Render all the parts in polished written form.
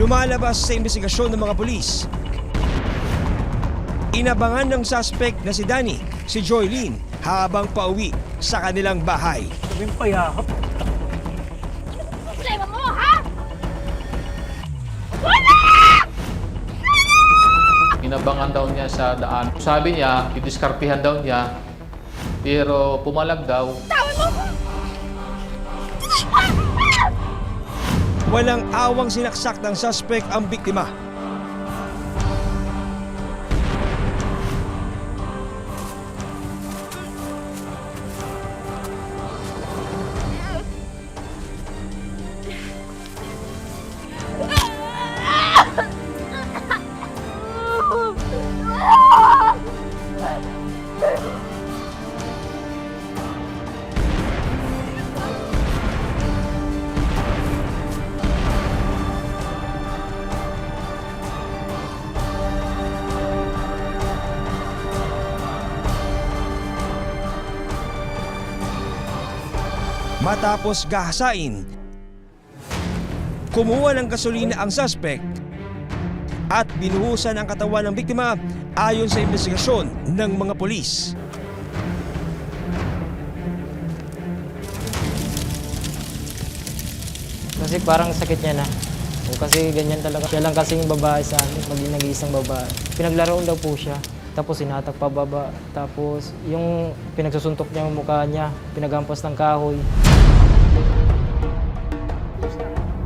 Lumalabas sa investigasyon ng mga pulis. Inabangan ng suspect na si Danny, si Joylene, habang pauwi sa kanilang bahay. Kaming payakap. Problema mo, ha? Inabangan daw niya sa daan. Sabi niya, idiskartihan daw niya, pero pumalag daw. Walang awang sinaksak ng suspect ang biktima. Matapos gahasain, kumuha ng gasolina ang suspect at binuhusan ang katawan ng biktima ayon sa investigasyon ng mga pulis. Kasi parang sakit niya na. O kasi ganyan talaga. Siya lang kasing babae sa amin, maging nag-iisang babae. Pinaglaroon daw po siya. Tapos sinatak pababa. Tapos yung pinagsusuntok niya yung mukha niya, pinagampas ng kahoy.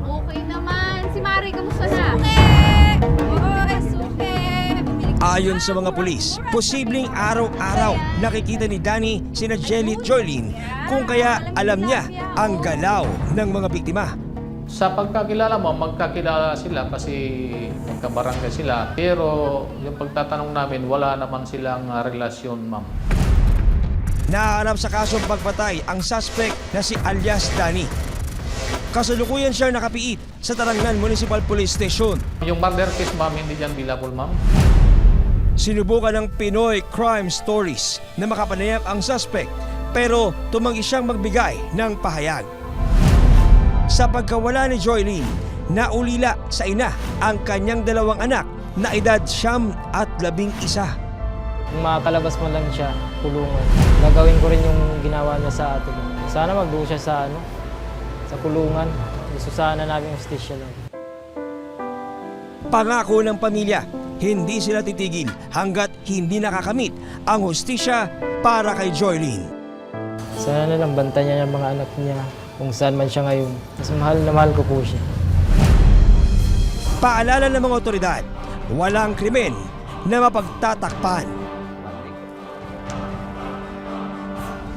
Okay naman. Si Mari, kamusta na? Suke! Ayon sa mga pulis, posibleng araw-araw nakikita ni Danny sina Jelly at Joylene, kung kaya alam niya ang galaw ng mga biktima. Sa pagkakilala mo, magkakilala sila kasi magkabarangay sila. Pero yung pagtatanong namin, wala naman silang relasyon, ma'am. Naharap sa kasong pagpatay ang suspect na si alias Danny. Kasalukuyan siya nakapiit sa Tarangnan Municipal Police Station. Yung murder case, ma'am, hindi dyan billable, ma'am. Sinubukan ng Pinoy Crime Stories na makapanayam ang suspect pero tumanggi siyang magbigay ng pahayag. Sa pagkawala ni Joylene, naulila sa ina ang kanyang dalawang anak na edad 9 at 11. Kung makakalabas man lang siya, kulungan. Gagawin ko rin yung ginawa niya sa atin. Sana magdugo siya sa kulungan. Gusto sana namin justisya lang. Pangako ng pamilya, hindi sila titigil hanggat hindi nakakamit ang hustisya para kay Joylene. Sana na lang bantayan niya yung mga anak niya kung saan man siya ngayon. Mas mahal na mahal ko po siya. Paalala ng mga otoridad, walang krimen na mapagtatakpan.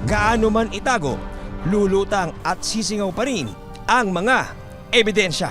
Gaano man itago, lulutang at sisingaw pa rin ang mga ebidensya.